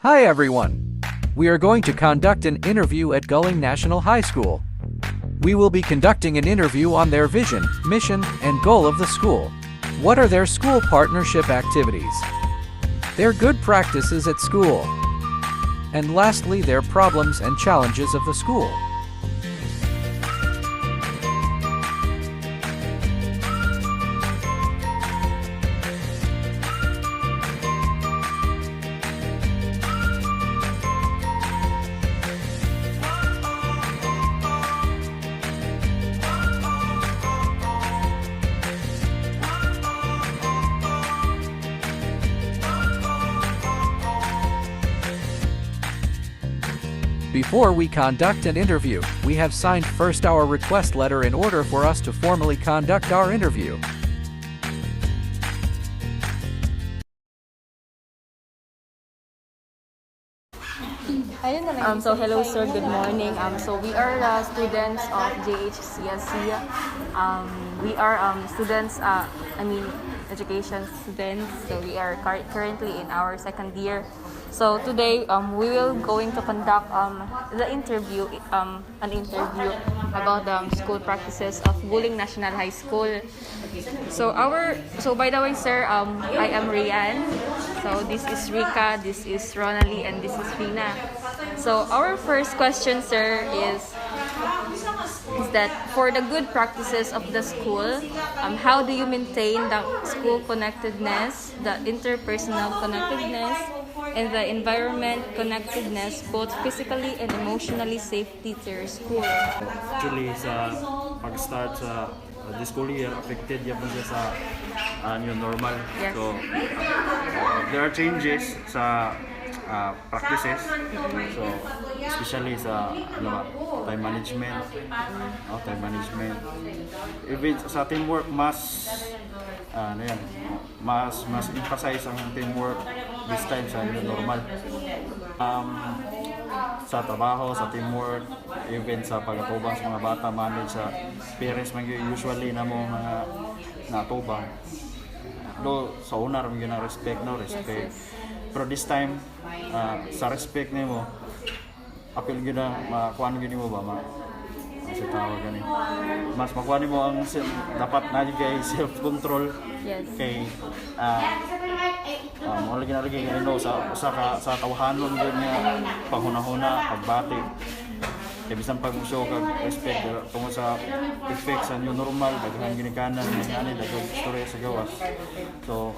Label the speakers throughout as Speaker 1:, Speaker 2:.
Speaker 1: Hi everyone! We are going to conduct an interview at Gulling National High School. We will be conducting an interview on their vision, mission, and goal of the school. What are their school partnership activities? Their good practices at school. And lastly, their problems and challenges of the school. Before we conduct an interview, we have signed first our request letter in order for us to formally conduct our interview.
Speaker 2: So hello sir, good morning. So we are students of JHCSC. We are students, education students. So we are currently in our second year. So today we will going to conduct an interview about the school practices of Gulling National High School. So by the way sir, I am Rian. So this is Rika, this is Ronali, and this is Rina. So our first question sir is that for the good practices of the school, how do you maintain the school connectedness, the interpersonal connectedness, and the environment connectedness, both physically and emotionally safety to your school?
Speaker 3: Actually, sa pag-start sa this school year, affected yan po siya sa new normal.
Speaker 2: Yes.
Speaker 3: So, there are changes sa practices. So, especially sa time management. Time management. Even sa teamwork, mas emphasize ang teamwork this time sa new normal. Sa trabaho, sa teamwork, even sa pag-atubang sa mga bata, manage sa parents man usually na mo mga natubang. Do sa una ram gyud respect. Pero this time sa respect nimo apil gyud na makuan gyud nimo ba sa tawag gani. Mas makuha nimo ang dapat na kay self control.
Speaker 2: Yes.
Speaker 3: Kay mo lagi sa tawhanon gyud nga panghuna-huna pagbati. Kaya bisan pag show kag respect tungod sa effect sa new normal, daghan ginikanan ani daghang istorya sa gawas. So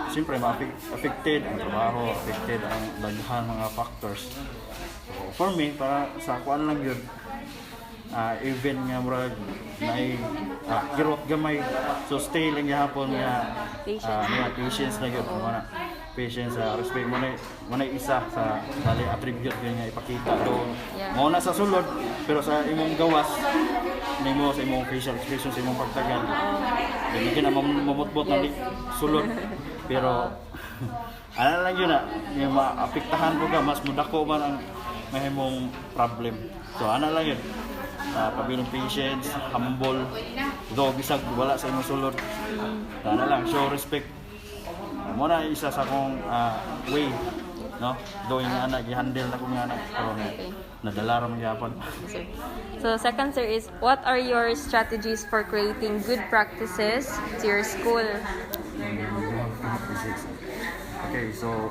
Speaker 3: siyempre affected ang trabaho, affected ang daghan mga factors. So for me, para sa kuan lang yun, even nga murag naay girot gamay, so stay lang gihapon nga patience na gyud mo na patience, respect mo na isa sa dali attribute yun nga ipakita do mo na sa sulod, pero sa imong gawas nimo sa imong facial expression, sa imong pagtagan hindi na mamutbot na sulod, pero ano lang yun yung maapektahan ko ka, mas mudako man ang mahimong problem. So ano lang yun, pabilong patience, humble, do bisag wala sa imong sulod, ano lang, show respect mo na isa sa akong way, no? Do yung anak, i-handle na kong anak, pero nadala rin magyapon.
Speaker 2: So second sir is, what are your strategies for creating good practices to your school?
Speaker 3: Okay, so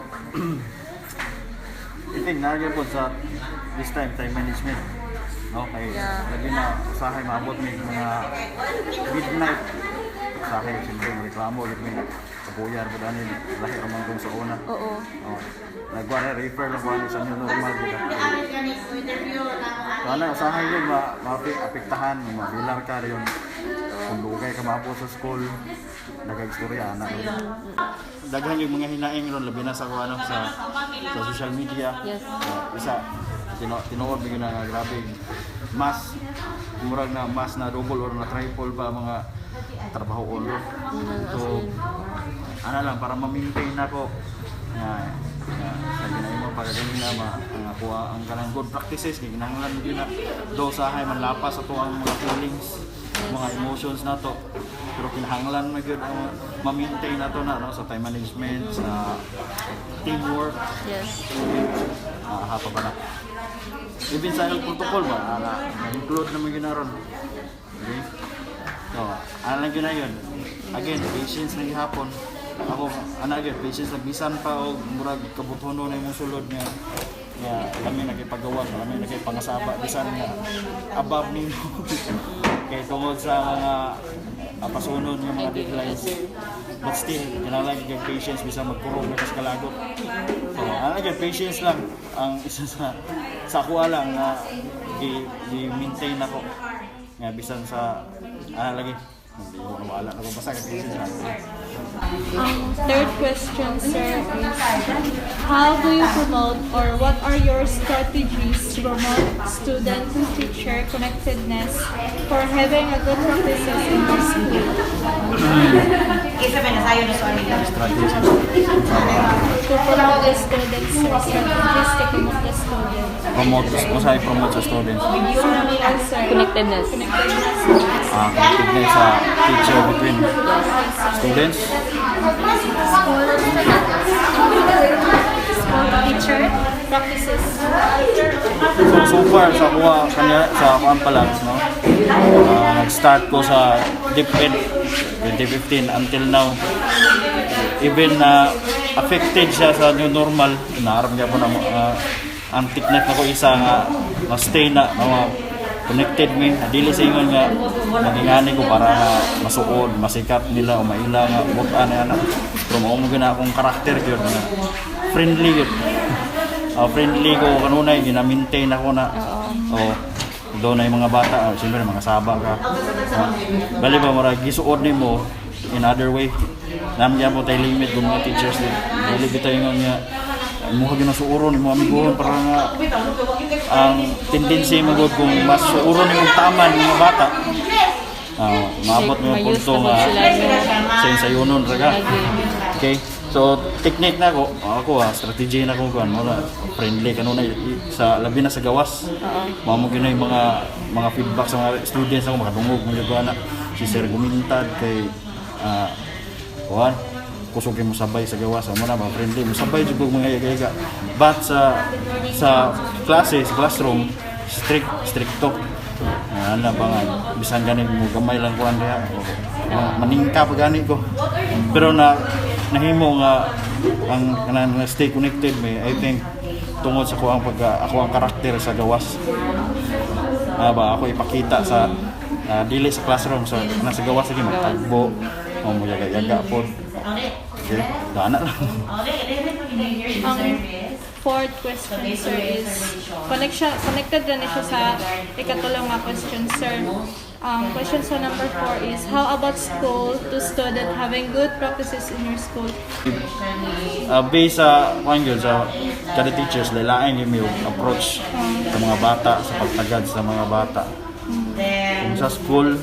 Speaker 3: I think nagyan po sa this time management, no? Kay lagi na usahay maabot may mga midnight usahay, siyempre reklamo ulit may kabuyar po dahil lahi naman kung sa una.
Speaker 2: Oo.
Speaker 3: Nagwara refer lang po sa new normal kita. Kana usahay yun maapektahan, mabilar ka rin kung lugay ka maabot sa school, nagag-istorya na daghan yung mga hinaing ron, labi na sa social media.
Speaker 2: Yes.
Speaker 3: Isa tinuod bigyan na grabe mas murag na mas na double or na triple pa mga trabaho ulo. So ana lang para ma-maintain nako nga sa ginahin mo para ganin na kuha ang kanang good practices kay kinahanglan mo gyud na do sahay man lapas ato ang mga feelings, mga emotions nato. pero kinahanglan mo gyud ang ma-maintain nato na no, sa time management, sa teamwork.
Speaker 2: Yes.
Speaker 3: Hapa pa na. Even sa health protocol ba, na-include naman yun na ron. Okay? So, ano lang yun na yun? Again, patience na gihapon. Ako, again, patience na bisan pa o murag kabutono na yung sulod niya. Kami nagipagawa, kami nagipangasaba, bisan nga above nimo. Kaya tungod sa mga pasunod ng mga deadlines. But still, kailangan yung patience bisan magkurong na sa kalagot. So, again, patience lang ang isa sa kuha lang na i-maintain ako. Nga bisan sa lagi. Hindi ko na maala na kung basta patience lang.
Speaker 4: Third question, sir, is how do you promote or what are your strategies to promote student-teacher connectedness for having a good practices in your school? To promote the students, sir, strategies to promote the students.
Speaker 3: Promote sa students.
Speaker 2: Connectedness.
Speaker 3: Connectedness sa teacher between students.
Speaker 4: School teacher practices.
Speaker 3: So far sa kuan pa lang, no? Nag-start ko sa DepEd 2015 until now. Even affected siya sa new normal, inaarap niya po na ang tiknak na ko isa nga stay na connected me, dili sa ingon nga magingani ko para masuod, masikat nila o maila nga butan na anak. Pero mao mo gina akong karakter gyud nga friendly gyud. Friendly ko kanunay gina-maintain ako na. Doon na yung mga bata, siyempre mga saba ka. Bali ba mara gisuod nimo in other way. Namya mo tay limit kung mga teachers din. Dili bitaw ingon nga muha gyud na suuron mo amiguhon para nga ang tendency magod kung mas suuron imong taman mga bata. Maabot mo yung punto nga sayunon raga. Okay. So technique na ako strategy na ko kuan mo friendly kanunay sa labi na sa gawas. Mao mo gyud yung mga feedback sa mga students ako makadungog mo gyud ana si Sir Gumintad kay kuan kusugin mo sabay sa gawas mo na mga friendly mo sabay jud mga yaga. But sa klase, sa classroom stricto. Ana ba nga bisan ganin mo gamay lang kuan diha. Maningka pa gani ko. Pero nahimo nga ang kanang stay connected me, I think tungod sa ako ang karakter sa gawas. Ba ako ipakita sa dili sa classroom sa nasa gawas lagi magtagbo o mo yaga pod. Okay, dana lang.
Speaker 4: Fourth question, sir, is connected rin siya sa ikatulong nga question, sir. Question sa number 4 is, how about school to student having good practices in your school?
Speaker 3: Based sa kada teachers, lalain yung approach sa mga bata, sa pagtagad sa mga bata. Kung sa school,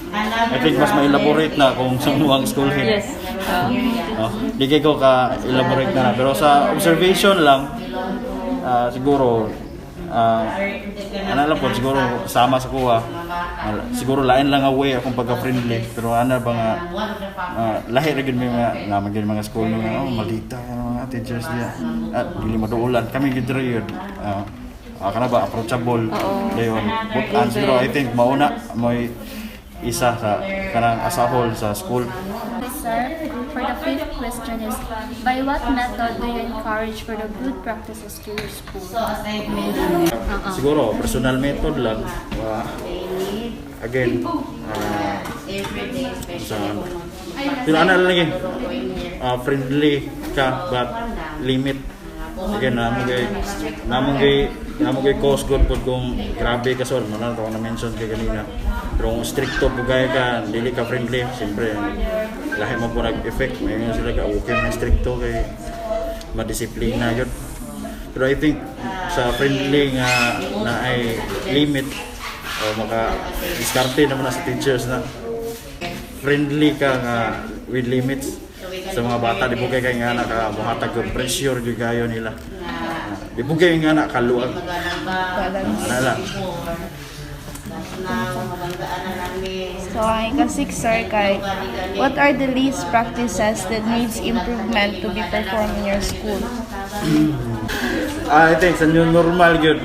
Speaker 3: I think mas ma-elaborate na kung sa muang school head.
Speaker 2: Yes.
Speaker 3: Di ko ka-elaborate na pero sa observation lang, siguro, alam po, siguro sama sa kuha, siguro lain lang away akong pagka-friendly, pero ba nga, lahi rin mga school nung maldita, mga teachers niya, at hindi maduulan, kami gidro yun. Kana ba, approachable, dayon, butan, siguro I think mauna, may isa sa kanang as a whole sa school.
Speaker 5: Sir, for the fifth question is, by what method do you encourage for the good practices to your school?
Speaker 3: Siguro, personal method lang. Again, pinaanan lang yun. Friendly ka, but limit. Again, namong gay cause good po kung grabe ka sol, man ako na-mention kay kanina. Pero kung stricto po gaya ka, dili ka friendly, siyempre, lahi mo po nag-effect. May sila ka, okay na stricto kay madisiplina yun. Pero I think, sa friendly nga na ay limit, o maka-diskarte naman na sa teachers na friendly ka nga with limits. Sa mga bata, di po kayo nga nakabuhatag yung pressure yung kayo nila. Di po kayo nga nakaluag. Ano lang.
Speaker 6: So, ang ika-6, sir, kay what are the least practices that needs improvement to be performed in your school?
Speaker 3: I think sa new normal yun,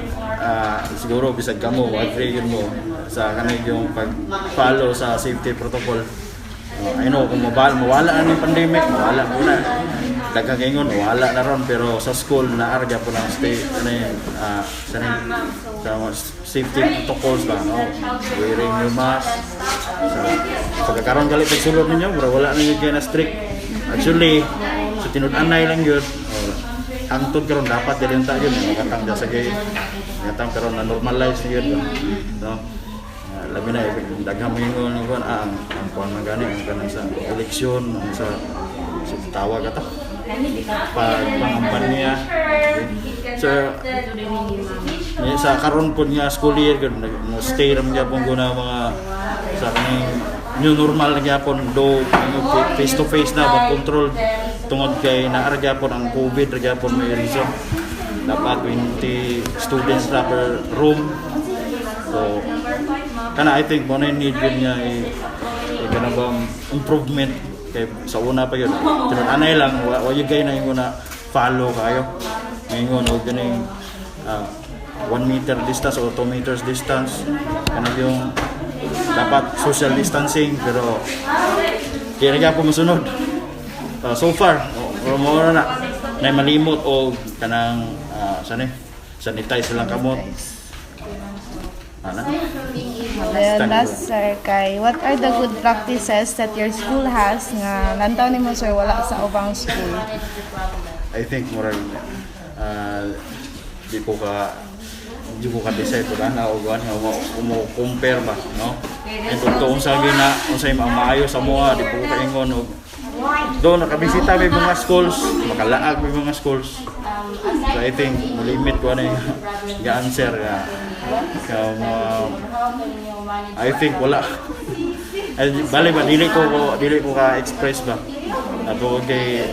Speaker 3: siguro bisag ka mo, agree yun mo sa kanil yung pag-follow sa safety protocol. I know, kung mawala na yung pandemic, mawala po na. Dagang ngayon, wala na ron, pero sa school, naarga po ng sa safety protocols ba, no? Wearing your mask. Pagkakaroon galit ang sulod ninyo, bro, wala na yung kaya na strict. Actually, sa tinud-anay lang yun, hangtod karon dapat dili ta yun, makatang sa gay. Ngatang pero na normalize yun, no? Labi na daghang mingon ko ang kuan man gani ang kanang sa eleksyon sa tawag ata pangkampanya sa karon pod nga school year no stay ram gyapon guna mga sa kaning new normal gyapon do face to face na but control tungod kay naara gyapon ang COVID gyapon may reason dapat 20 students na per room. So kana I think mo na need yun nga ganabang improvement kay sa una pa yun tinod anay lang wa yung gay na yung na follow kayo ngayon o ganing 1 meter distance o 2 meters distance ano yung dapat social distancing pero kaya nga po masunod so far mo na malimot o kanang sanitize lang kamot.
Speaker 6: Then last, sir, kay what are the good practices that your school has nga lantaw nimo, sir, wala sa ubang school?
Speaker 3: I think moral di ko ka decide ko na o gan nga mo compare ba no and kung sa gina unsay maayo sa mga di ko ka ingon og do nakabisita may mga schools makalaag may mga schools so I think limit ko na yung answer I think wala bali ba dili ko ka express ba ato kay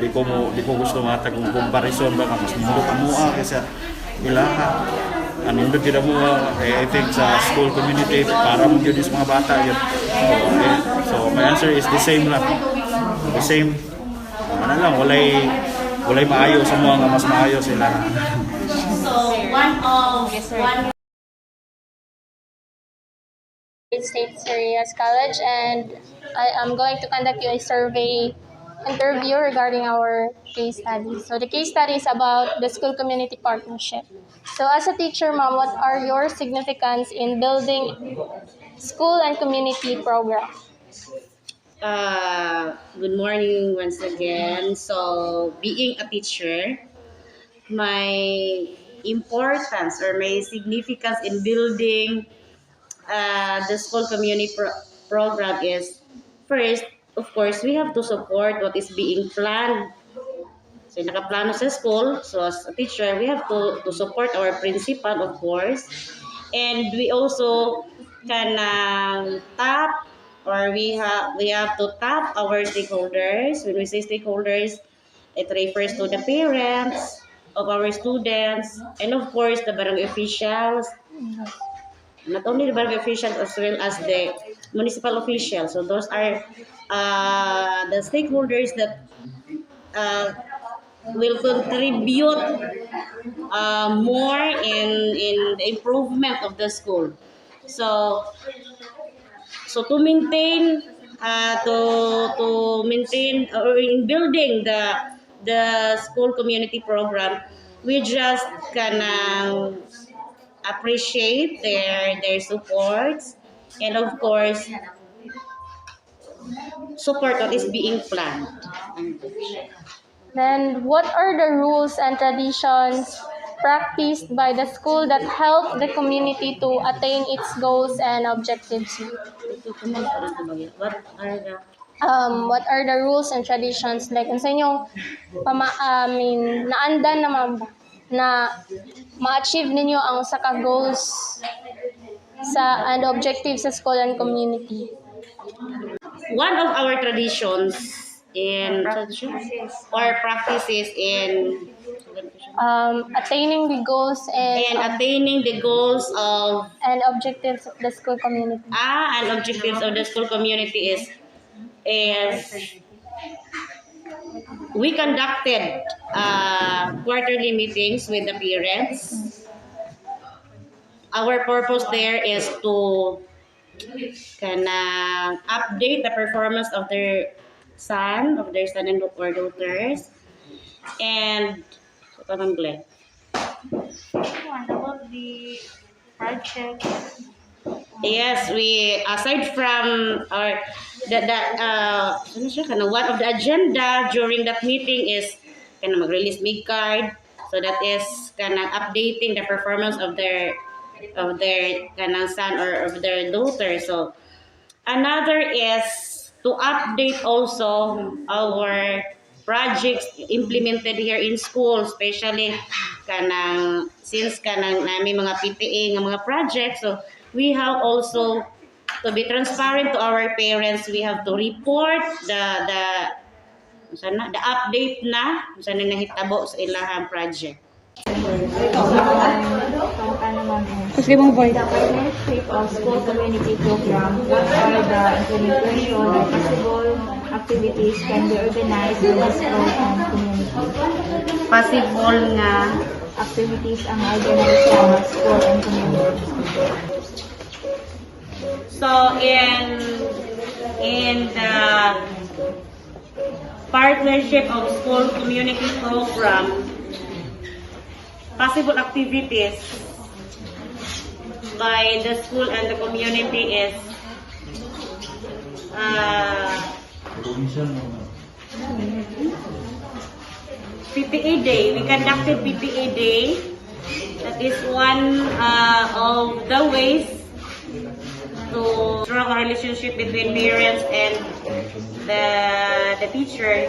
Speaker 3: di ko gusto matag ng comparison ba mas mundo mo kaysa ilaha anindot gid mo I think sa school community para mo gyud mga bata yun so my answer is the same lang the same ano lang walay maayo sa mga nga mas maayo sila.
Speaker 7: State Serious College, and I am going to conduct you a survey interview regarding our case study. So the case study is about the school community partnership. So as a teacher, ma'am, what are your significance in building school and community program?
Speaker 8: Good morning once again. So being a teacher, my importance or my significance in building the school community program is first, of course, we have to support what is being planned. So nakaplano sa school, so as a teacher, we have to support our principal, of course, and we also can tap or we have to tap our stakeholders. When we say stakeholders, it refers to the parents of our students and of course the barangay officials. Not only the barangay officials as well as the municipal officials. So those are the stakeholders that will contribute more in the improvement of the school. So to maintain to maintain or in building the school community program, we just can appreciate their supports and of course support what is being planned.
Speaker 7: Then what are the rules and traditions practiced by the school that help the community to attain its goals and objectives? What are the rules and traditions like sa inyong naandan naman ba na ma-achieve ninyo ang sa ka-goals and objectives sa school and community?
Speaker 8: One of our traditions or practices in
Speaker 7: attaining the goals
Speaker 8: and attaining the goals of
Speaker 7: and objectives of the school community.
Speaker 8: and objectives of the school community is we conducted quarterly meetings with the parents. Our purpose there is to update the performance of their son and or daughters, and
Speaker 4: What about the projects?
Speaker 8: yes, we aside from our one of the agenda during that meeting is mag-release mig card, so that is updating the performance of their son or of their daughter. So another is to update also our projects implemented here in school, especially since nami mga PTA nga mga projects. So we have also to be transparent to our parents. We have to report the update na sana nahitabo sa ilahang project.
Speaker 9: The partnership of school community program, what are the implementation of possible activities can be organized in the school and community?
Speaker 8: Possible nga
Speaker 9: Activities ang organized sa school and community.
Speaker 8: so in the partnership of school community program, possible activities by the school and the community is PPA Day. We conducted PPA Day. That is one of the ways to strong a relationship between parents and the teachers.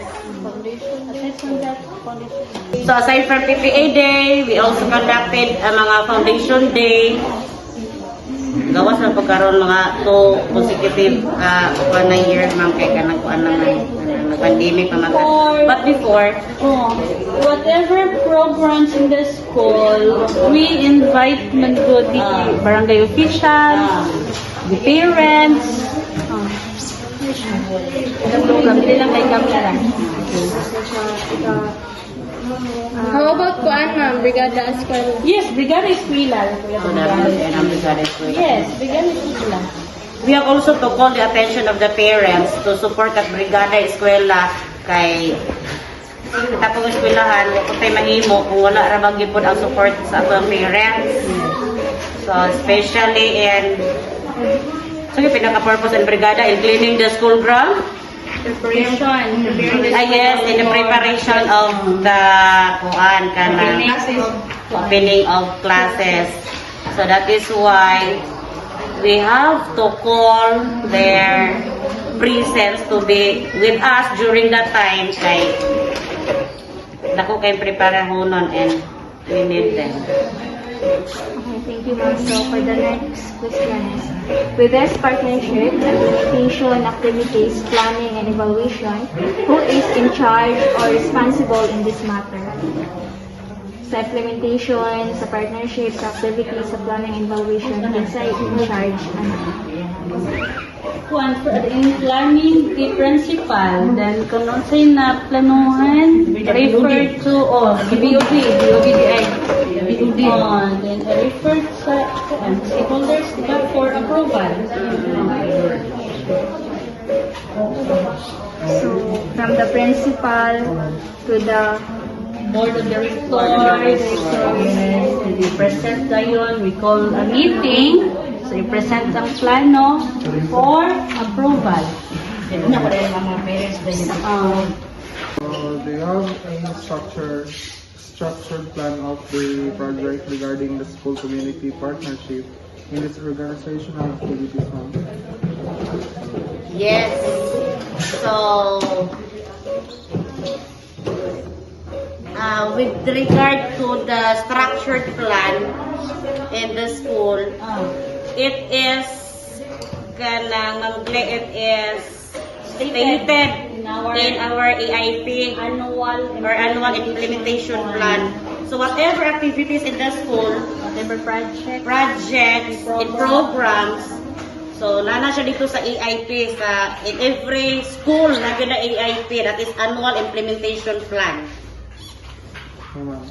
Speaker 8: So aside from PPA Day, we also conducted mga Foundation Day. Gawas na pagkaroon mga 2 consecutive years ma'am kay kanang kuan naman pandemic pa but before
Speaker 4: Whatever programs in the school, we invite man go the barangay officials, the parents. The program nila lang kay kamera.
Speaker 7: How about kuan ma'am, Brigada Eskwela?
Speaker 4: Yes, Brigada Eskwela. Yes, Brigada Eskwela.
Speaker 8: we have also to call the attention of the parents to support at Brigada Eskwela kay tapos eskwelahan kung tayo mahimo kung wala ra bang gipon ang support sa atong parents. So especially in yung pinaka-purpose ng brigada in cleaning the school ground.
Speaker 4: Preparation.
Speaker 8: Yes, in the preparation of the opening of classes. So that is why we have to call their presence to be with us during that time kay dako kay preparahonon and we need them.
Speaker 9: Okay, thank you, ma'am. So for the next question is, with this partnership, implementation, activities, planning, and evaluation, who is in charge or responsible in this matter? Sa implementation, sa partnership, sa activities, sa planning, and evaluation, kinsa in charge?
Speaker 4: In planning, the principal, then kung ano sa'yo na planuhan, refer to, BOBDI. Then refer sa stakeholders for approval.
Speaker 9: So, from the principal to the
Speaker 4: Board of Directors, we present tayo, we call a meeting, so i-present ang plano for approval.
Speaker 10: Do you have any structured plan of the project regarding the school community partnership in this organizational activities, ma'am?
Speaker 8: Yes. So with regard to the structured plan in the school, it is stated in our AIP annual implementation plan. So whatever activities in the school,
Speaker 9: Whatever
Speaker 8: projects, and programs, so nana siya dito sa AIP, in every school na gina AIP, that is Annual Implementation Plan.
Speaker 10: Okay, ma'am.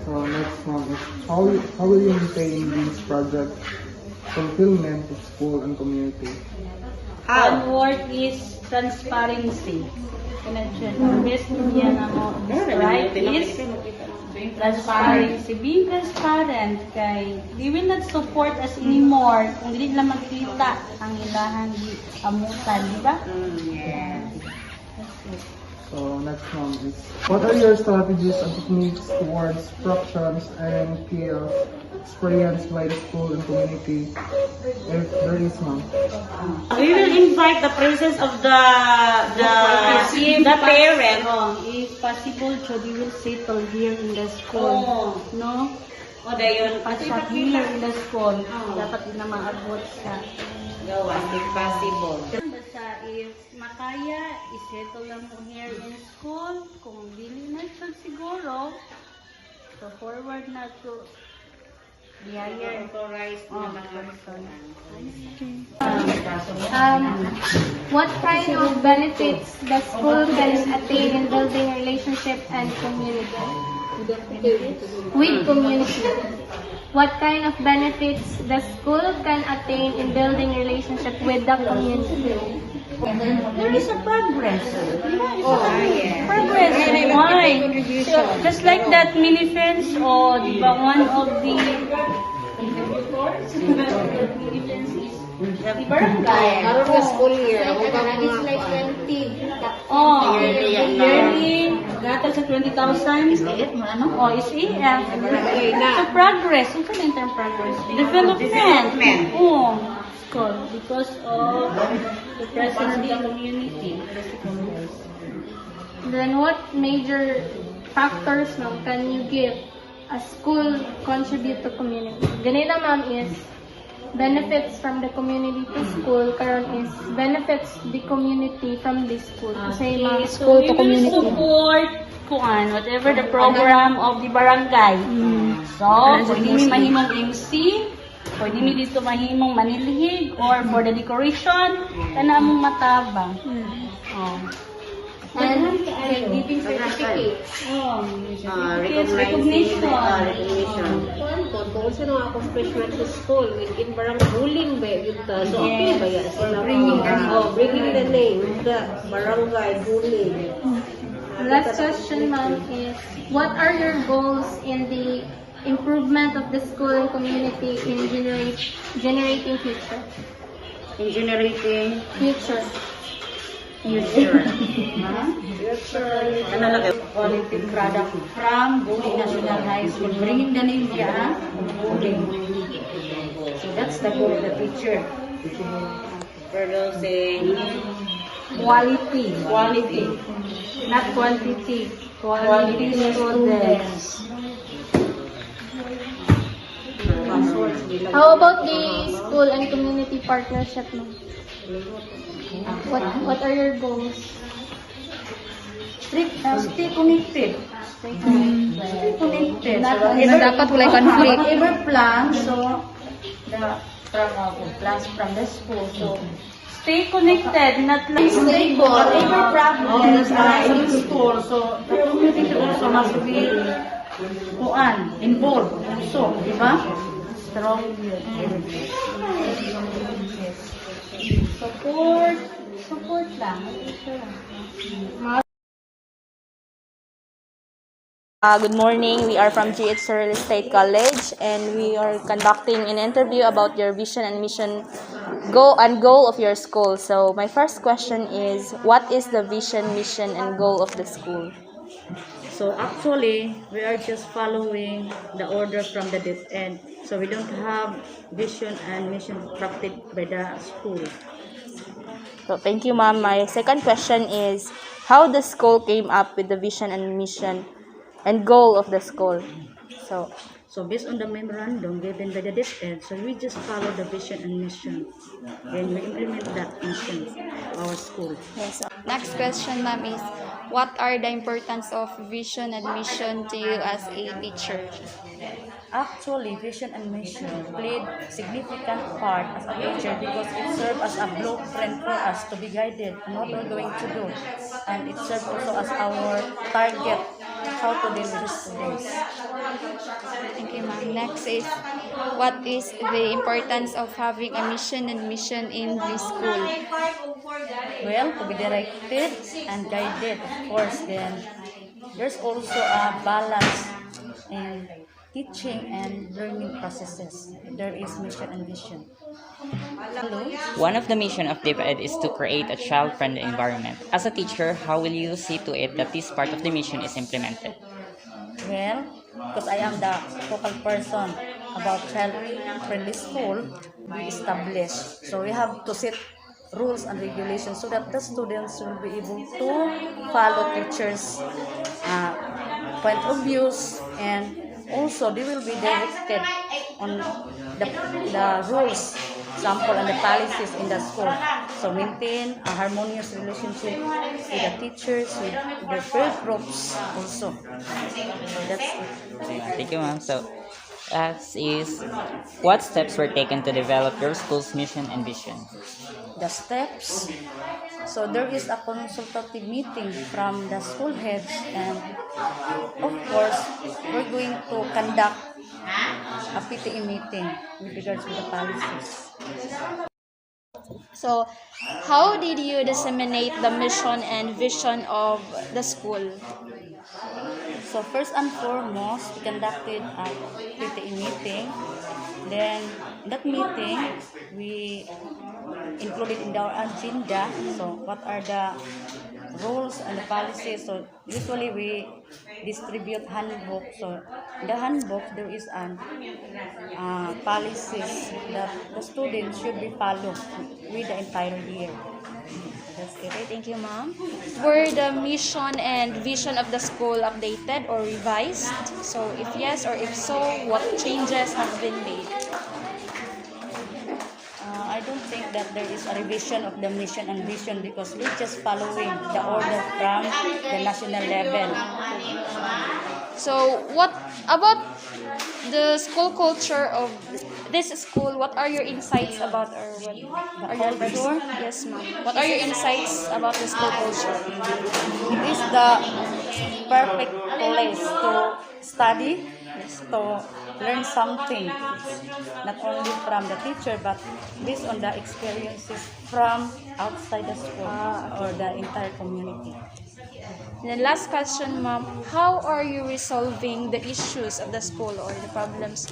Speaker 10: So next one is how will you maintain these projects fulfillment of school and community?
Speaker 8: How?
Speaker 11: One word is transparency. Best yan ako. Right is transparency. Being transparent kay they will not support us anymore kung hindi nila magkita ang ilahang amutan, di ba?
Speaker 8: Yes.
Speaker 10: So next one is what are your strategies and techniques towards fractions and chaos experienced by the school and community, if there is one?
Speaker 8: We will invite the presence of the parent.
Speaker 11: If possible, so we will settle here in the school. No?
Speaker 8: O dayon,
Speaker 11: Pasok here in the school. Dapat din na maabot sa
Speaker 8: gawa, if possible.
Speaker 11: basta if makaya, isettle lang mo here in school. Kung dili na siya siguro, so forward na to the higher
Speaker 8: Authorized na
Speaker 11: person.
Speaker 9: What kind of benefits the school can attain in building relationship and community? With community. What kind of benefits the school can attain in building relationship with the community?
Speaker 11: There is a progress. Progress. Why? So, just like that mini fence or one of the barangay.
Speaker 8: school year.
Speaker 11: Oh, yearly, gata sa 20,000. Oh, is EF. So, progress. Ito na yung term progress. Development. Oh, school. Because of the presence of the community.
Speaker 9: Then what major factors can you give a school contribute to community? Ganito ma'am is benefits from the community to school, karon is benefits the community from the school. Kasi mga school to community.
Speaker 11: We will support whatever the program of the barangay. So, pwede mi mahimong MC, pwede mi dito mahimong manilhig, or for the decoration, kana mong matabang. Oh.
Speaker 9: And giving certificates.
Speaker 11: Oh,
Speaker 8: Recognition.
Speaker 12: Kung sino ang accomplishment sa school, in barang bullying ba yun ta? So, okay ba yan? Bringing the name, the barangay bullying.
Speaker 9: Last question, ma'am, is what are your goals in the improvement of the school and community in generating future?
Speaker 8: In generating
Speaker 9: Future.
Speaker 8: future. Ano lang
Speaker 11: quality product from Educ National High School. Bringing the name niya, Educ. So that's the goal of the teacher.
Speaker 8: producing
Speaker 11: Quality. Not quantity. Quality students.
Speaker 9: How about the school and community partnership, ma'am? What are your goals?
Speaker 11: Stay connected. Stay connected.
Speaker 2: Dapat walay conflict.
Speaker 11: Whatever plan, so the plans from the school. So stay connected, not like stable. Whatever problems are in school, so the community should also must be involved. So, di ba? Strong support lang.
Speaker 2: Good morning. We are from GH Real Estate College, and we are conducting an interview about your vision and mission goal of your school. So my first question is, what is the vision, mission, and goal of the school?
Speaker 13: So actually, we are just following the order from the end. So we don't have vision and mission practiced by the school.
Speaker 2: So thank you, ma'am. My second question is, how the school came up with the vision and mission and goal of the school?
Speaker 13: So based on the memorandum given by the end, so we just follow the vision and mission, and we implement that mission of our school.
Speaker 14: Yes. Next question, ma'am, is
Speaker 2: what are the importance of vision and mission to you as a teacher?
Speaker 13: Actually, vision and mission played significant part as a teacher because it served as a blueprint for us to be guided on what we're going to do. And it served also as our target how to deal with the students.
Speaker 2: Thank you, ma'am. Next is, what is the importance of having a mission and mission in the school?
Speaker 13: Well, to be directed and guided, of course, then there's also a balance in teaching and learning processes. There is mission and vision. Hello?
Speaker 14: One of the mission of DepEd is to create a child-friendly environment. As a teacher, how will you see to it that this part of the mission is implemented?
Speaker 13: Well, because I am the focal person about child-friendly school, we established. So we have to set rules and regulations so that the students will be able to follow teachers' point of views, and also they will be directed on the rules, example, and the policies in the school. So maintain a harmonious relationship with the teachers, with their peer groups also. So that's it.
Speaker 14: Thank you, ma'am. So, as is, what steps were taken to develop your school's mission and vision?
Speaker 13: The steps. So there is a consultative meeting from the school heads, and of course we're going to conduct a PTA meeting with regards to the policies.
Speaker 2: So, how did you disseminate the mission and vision of the school?
Speaker 13: So first and foremost, we conducted a PTA meeting. Then that meeting, we included in our agenda. So what are the rules and the policies? So usually we distribute handbook. So in the handbook there is an policies that the students should be followed with the entire year. That's it.
Speaker 2: Okay, thank you, ma'am. Were the mission and vision of the school updated or revised? So if yes or if so, what changes have been made?
Speaker 13: I don't think that there is a revision of the mission and vision because we're just following the order from the national level.
Speaker 2: So what about the school culture of this school? What are your insights about our
Speaker 13: culture?
Speaker 2: Yes, ma'am. What are your insights about the school culture?
Speaker 13: It is the perfect place to study, to learn something, not only from the teacher but based on the experiences from outside the school or the entire community.
Speaker 2: And the last question, ma'am, how are you resolving the issues of the school or the problems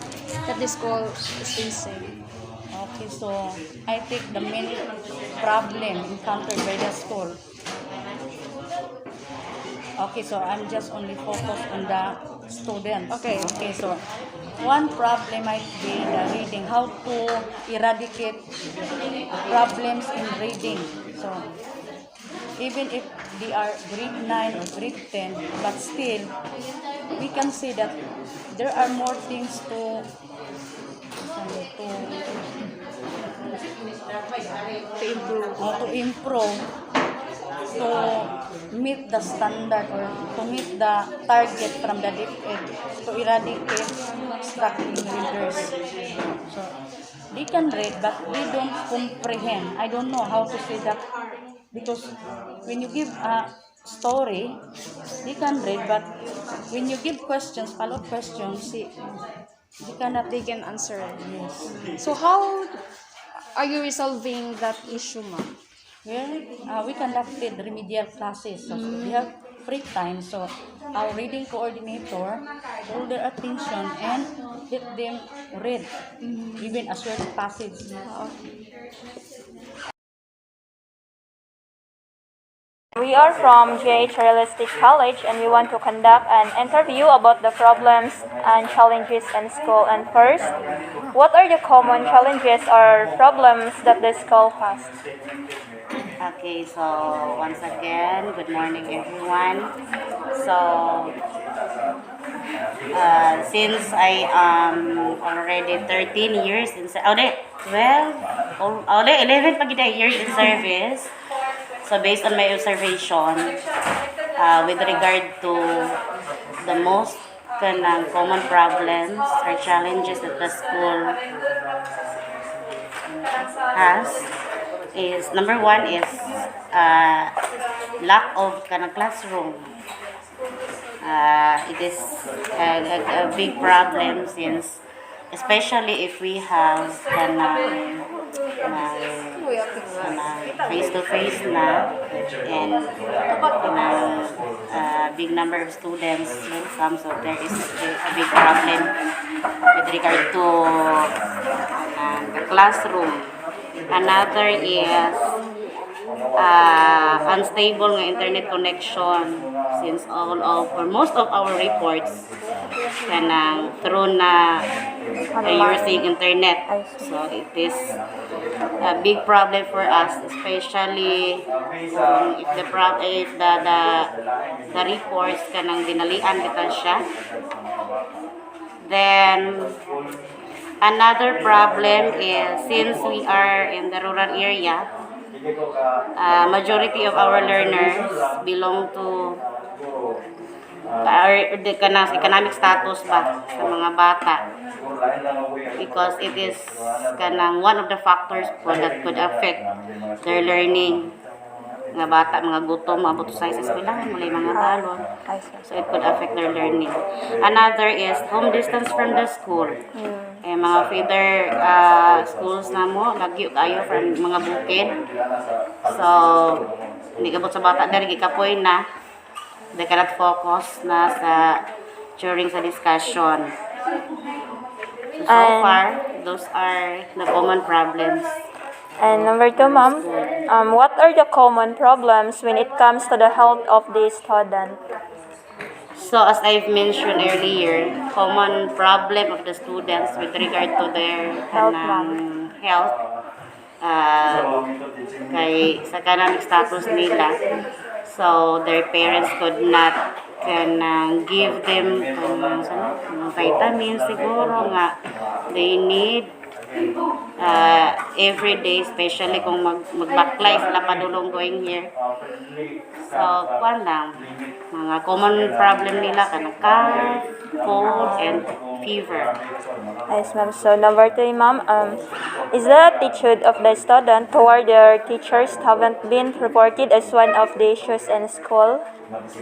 Speaker 2: that the school is facing?
Speaker 13: Okay, so I think the main problem encountered by the school. Okay, so I'm just only focused on the students. Okay, so one problem might be the reading, how to eradicate problems in reading. So even if they are grade 9 or grade 10, but still we can see that there are more things to improve to meet the standard or to meet the target from the DepEd to eradicate struggling readers. So they can read but they don't comprehend. I don't know how to say that because when you give a story, they can read but when you give questions, follow-up questions, they can answer it. Yes.
Speaker 2: So how are you resolving that issue, ma'am?
Speaker 13: Well, we conducted remedial classes. So we have free time. So our reading coordinator hold their attention and let them read even a short passage.
Speaker 9: We are from GH Realistic College and we want to conduct an interview about the problems and challenges in school. And first, what are the common challenges or problems that the school has?
Speaker 8: Okay, so once again, good morning everyone. So since I am already 13 years in 11 years in service. So based on my observation, with regard to the most common problems or challenges that the school has is number one is lack of classroom. It is a big problem since especially if we have face-to-face na and big number of students will come, so there is a big problem with regard to the classroom. Another is unstable internet connection since for most of our reports through using internet, so it is a big problem for us, especially if the reports dinalian kita siya. Then another problem is since we are in the rural area, majority of our learners belong to the economic status ba sa mga bata, because it is one of the factors po that could affect their learning. Mga bata, mga gutom, mga buto sa eskwelahan, mulay mga balon. So it could affect their learning. Another is home distance from the school. Mga feeder schools na mo, lagi kayo from mga bukid. So, hindi kabot sa bata dahil gikapoy na. They cannot focus na during sa discussion. So far, those are the common problems.
Speaker 9: And number 2, ma'am, what are the common problems when it comes to the health of the student?
Speaker 8: So as I've mentioned earlier, common problem of the students with regard to their health, sa economic status nila. So their parents could not give them vitamins siguro nga they need every day, especially kung mag-backlight sila padulong going here. So, mga common problem nila cough, cold, and fever.
Speaker 9: Yes, ma'am. So, number 3, ma'am, is the attitude of the student toward their teachers haven't been reported as one of the issues in school?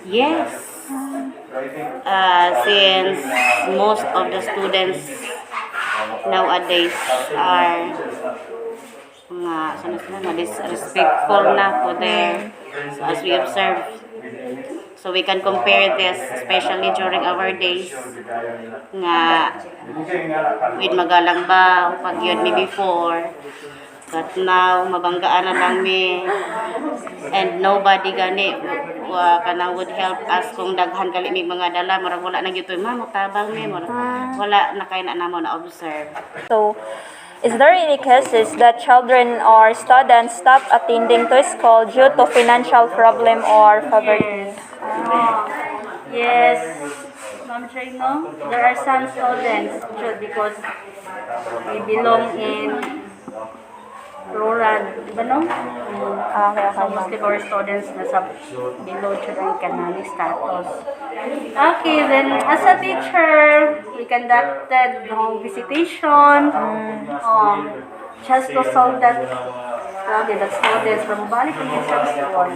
Speaker 8: Yes. Since most of the students nowadays are disrespectful na to their, so as we observe. So we can compare this, especially during our days, with magalang ba, pag yun me before, but now, mabanggaan na lang me, and nobody gani, would help us kung daghan gali may mga dala, marang wala na gito, tabang me, wala na kayo na mo na observe.
Speaker 9: So, is there any cases that children or students stop attending to school due to financial problem or poverty?
Speaker 11: Yes, Ma'am Chino, there are some students because they belong in rural, diba no? So mostly our students nasa below children economic status. Okay, then as a teacher, we conducted visitation just to solve that problem that students from balik from school.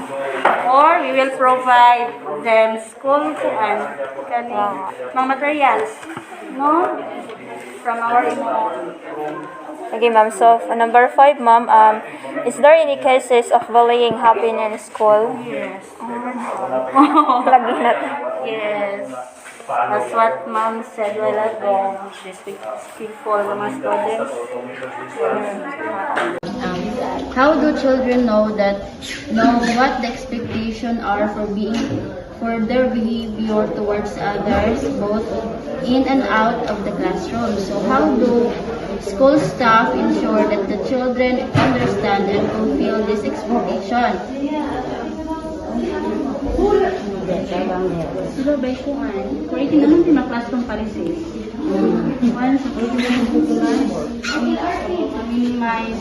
Speaker 11: Or we will provide them school and mga materials, no? From our
Speaker 9: Okay, ma'am. So, number 5, ma'am, is there any cases of bullying happen in school?
Speaker 11: Yes.
Speaker 9: Lagi na.
Speaker 11: Yes. That's what Mom said while ago. Respectful mga students.
Speaker 15: How do children know what the expectations are for their behavior towards others, both in and out of the classroom? So how do school staff ensure that the children understand and fulfill this expectation?
Speaker 11: Sila ba kuan? Creating naman din mga classroom policies. One sa minimize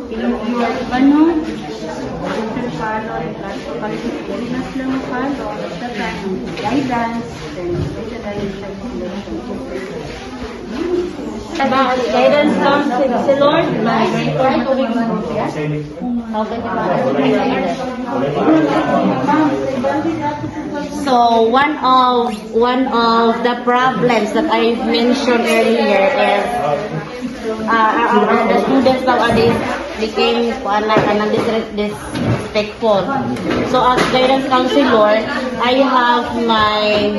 Speaker 11: Your ano, follow and qualifications lang follow. Basta ka guidance, then about guidance counselor,
Speaker 8: So one of the problems that I mentioned earlier is the students nowadays became disrespectful. So as guidance counselor, I have my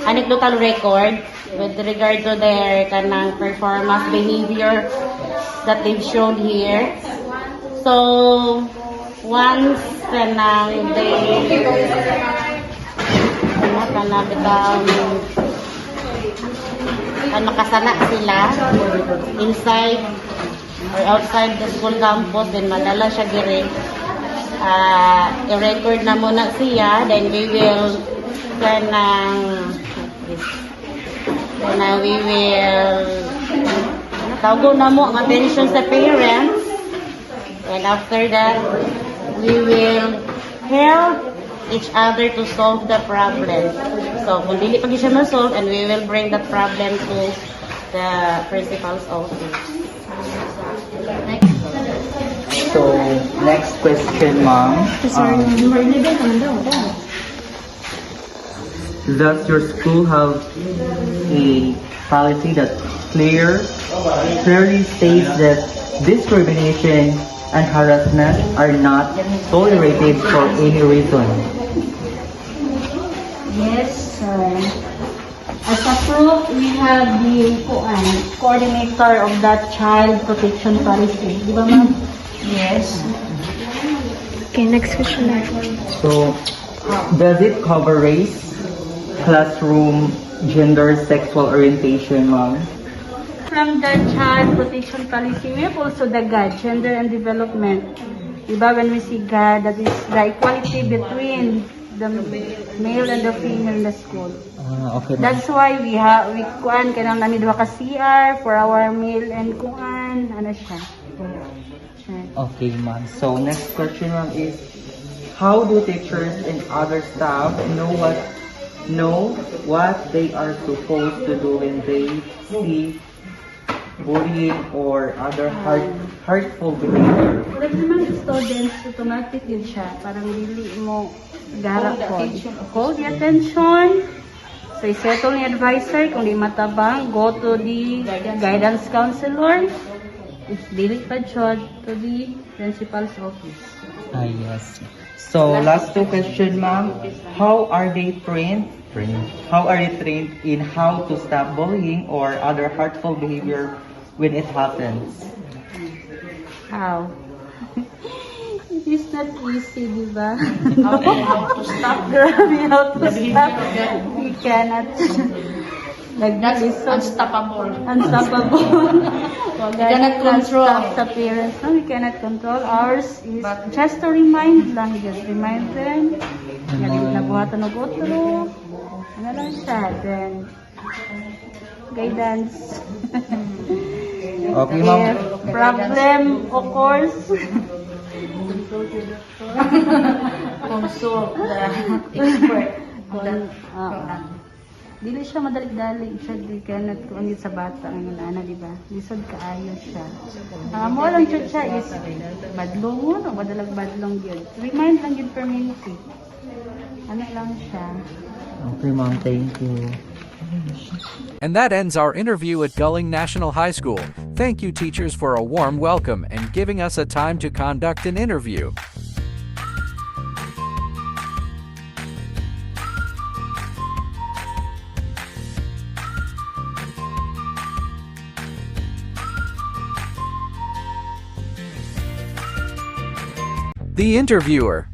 Speaker 8: anecdotal record with regard to their kanang performance behavior that they've shown here. So once kanang they nakasana sila inside or outside the school campus, then madala siya dire. I-record na muna siya, then we will we will tago na mo ang attention sa parents, and after that we will help each other to solve the problem. So kung dili pa siya ma-solve, and we will bring that problem to the principal's office.
Speaker 16: So next question, ma'am. Does your school have a policy that clearly states that discrimination and harassment are not tolerated for any reason?
Speaker 11: yes, as a proof, we have the coordinator of that child protection policy. Di ba, ma'am? Yes.
Speaker 7: Okay, next question.
Speaker 16: So does it cover race, classroom, gender, sexual orientation, ma'am?
Speaker 11: From the child protection policy, we have also the GAD, gender and development. Diba, when we see GAD, that is the equality between the male and the female in the school.
Speaker 16: Okay, ma'am.
Speaker 11: That's why we kuan kanang nami duha ka CR for our male and kuan ano siya.
Speaker 16: Okay, ma'am. So next question, ma'am, is how do teachers and other staff know what they are supposed to do when they see bullying or other hurtful behavior?
Speaker 11: Like naman students, automatic yun siya. Parang dili mo garap ko. Call the attention. So, i-settle ni advisor. Kung di matabang, go to the guidance counselor. If dili pa siya, to the principal's office.
Speaker 16: Yes. So last two question, ma'am. How are they trained? How are they trained in how to stop bullying or other hurtful behavior when it happens?
Speaker 11: How? It is not easy, di ba?
Speaker 13: How to stop?
Speaker 11: Grabe, how to stop? We cannot. Like that is so
Speaker 13: Unstoppable.
Speaker 11: unstoppable.
Speaker 13: We cannot control.
Speaker 11: Stop the parents. No, we cannot control. Ours is just to remind lang. Just remind them. Nabuhatan ng utro. Ano lang siya. Then, guidance.
Speaker 16: Okay, ma'am.
Speaker 11: If problem, of course.
Speaker 13: Consult the expert.
Speaker 11: Dili siya madalik-dalik siya, di ka nagkuangit sa bata ngayon ana, di ba? Lisod kaayo siya. Mo lang siya is badlong mo, no? Madalag badlong yun. Remind lang yun permanently. Ano lang siya.
Speaker 16: Okay, ma'am. Thank you.
Speaker 1: And that ends our interview at Gulling National High School. Thank you, teachers, for a warm welcome and giving us a time to conduct an interview. The interviewer.